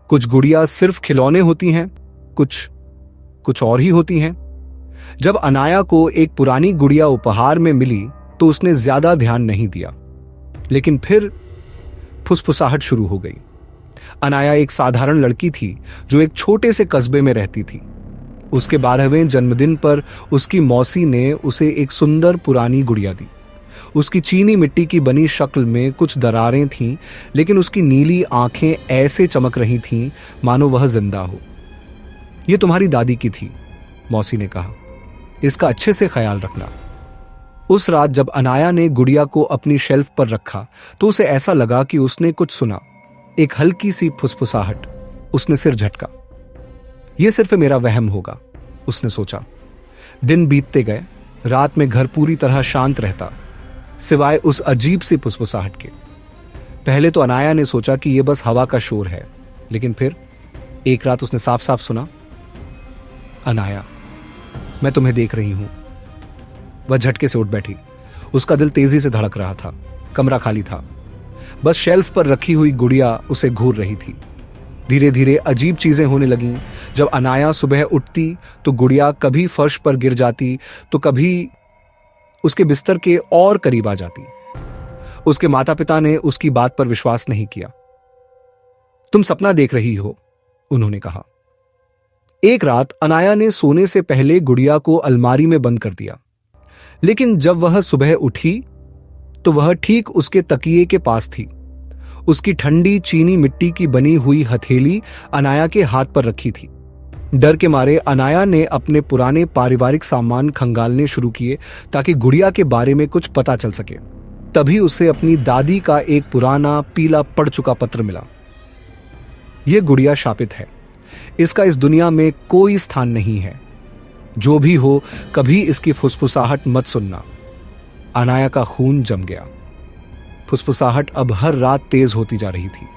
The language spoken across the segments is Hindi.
कुछ गुड़िया सिर्फ खिलौने होती हैं, कुछ और ही होती हैं। जब अनाया को एक पुरानी गुड़िया उपहार में मिली तो उसने ज्यादा ध्यान नहीं दिया, लेकिन फिर फुसफुसाहट शुरू हो गई। अनाया एक साधारण लड़की थी जो एक छोटे से कस्बे में रहती थी। उसके 12वें जन्मदिन पर उसकी मौसी ने उसे एक सुंदर पुरानी गुड़िया दी। उसकी चीनी मिट्टी की बनी शक्ल में कुछ दरारें थीं, लेकिन उसकी नीली आंखें ऐसे चमक रही थीं मानो वह जिंदा हो। यह तुम्हारी दादी की थी, मौसी ने कहा। इसका अच्छे से ख्याल रखना। उस रात जब अनाया ने गुड़िया को अपनी शेल्फ पर रखा तो उसे ऐसा लगा कि उसने कुछ सुना, एक हल्की सी फुसफुसाहट। उसने सिर झटका। यह सिर्फ मेरा वहम होगा, उसने सोचा। दिन बीतते गए। रात में घर पूरी तरह शांत रहता, सिवाय उस अजीब सी फुसफुसाहट के। पहले तो अनाया ने सोचा कि यह बस हवा का शोर है, लेकिन फिर एक रात उसने साफ साफ सुना, अनाया, मैं तुम्हें देख रही हूं। वह झटके से उठ बैठी। उसका दिल तेजी से धड़क रहा था। कमरा खाली था। बस शेल्फ पर रखी हुई गुड़िया उसे घूर रही थी। धीरे धीरे अजीब चीजें होने लगीं। जब अनाया सुबह उठती तो गुड़िया कभी फर्श पर गिर जाती तो कभी उसके बिस्तर के और करीब आ जाती। उसके माता पिता ने उसकी बात पर विश्वास नहीं किया। तुम सपना देख रही हो, उन्होंने कहा। एक रात अनाया ने सोने से पहले गुड़िया को अलमारी में बंद कर दिया, लेकिन जब वह सुबह उठी तो वह ठीक उसके तकिए के पास थी। उसकी ठंडी चीनी मिट्टी की बनी हुई हथेली अनाया के हाथ पर रखी थी। डर के मारे अनाया ने अपने पुराने पारिवारिक सामान खंगालने शुरू किए ताकि गुड़िया के बारे में कुछ पता चल सके। तभी उसे अपनी दादी का एक पुराना पीला पड़ चुका पत्र मिला। यह गुड़िया शापित है। इसका इस दुनिया में कोई स्थान नहीं है। जो भी हो, कभी इसकी फुसफुसाहट मत सुनना। अनाया का खून जम गया। फुसफुसाहट अब हर रात तेज होती जा रही थी।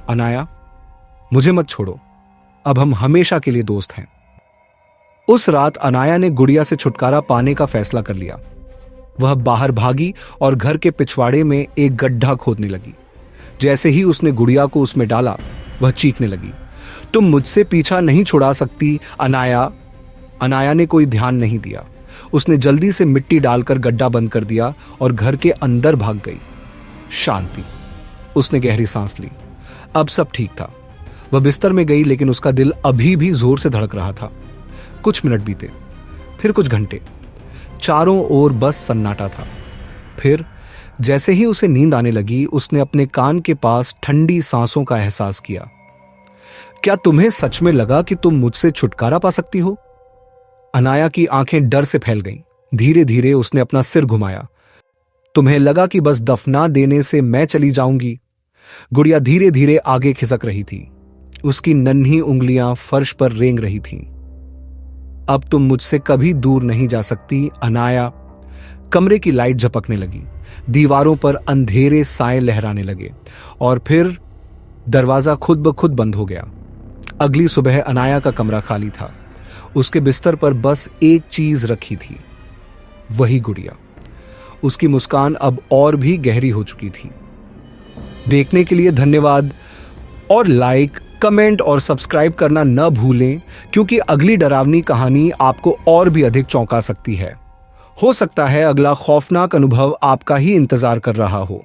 अनाया, मुझे मत छोड़ो, अब हम हमेशा के लिए दोस्त हैं। उस रात अनाया ने गुड़िया से छुटकारा पाने का फैसला कर लिया। वह बाहर भागी और घर के पिछवाड़े में एक गड्ढा खोदने लगी। जैसे ही उसने गुड़िया को उसमें डाला, वह चीखने लगी, तुम मुझसे पीछा नहीं छुड़ा सकती अनाया। अनाया ने कोई ध्यान नहीं दिया। उसने जल्दी से मिट्टी डालकर गड्ढा बंद कर दिया और घर के अंदर भाग गई। शांति। उसने गहरी सांस ली। अब सब ठीक था। वह बिस्तर में गई, लेकिन उसका दिल अभी भी जोर से धड़क रहा था। कुछ मिनट बीते, फिर कुछ घंटे। चारों ओर बस सन्नाटा था। फिर जैसे ही उसे नींद आने लगी, उसने अपने कान के पास ठंडी सांसों का एहसास किया। क्या तुम्हें सच में लगा कि तुम मुझसे छुटकारा पा सकती हो? अनाया की आंखें डर से फैल गईं। धीरे धीरे उसने अपना सिर घुमाया। तुम्हें लगा कि बस दफना देने से मैं चली जाऊंगी? गुड़िया धीरे धीरे आगे खिसक रही थी। उसकी नन्ही उंगलियां फर्श पर रेंग रही थीं। अब तुम मुझसे कभी दूर नहीं जा सकती अनाया। कमरे की लाइट झपकने लगी। दीवारों पर अंधेरे साए लहराने लगे और फिर दरवाजा खुद ब खुद बंद हो गया। अगली सुबह अनाया का कमरा खाली था। उसके बिस्तर पर बस एक चीज रखी थी, वही गुड़िया। उसकी मुस्कान अब और भी गहरी हो चुकी थी। देखने के लिए धन्यवाद और लाइक, कमेंट और सब्सक्राइब करना न भूलें, क्योंकि अगली डरावनी कहानी आपको और भी अधिक चौंका सकती है। हो सकता है अगला खौफनाक अनुभव आपका ही इंतजार कर रहा हो।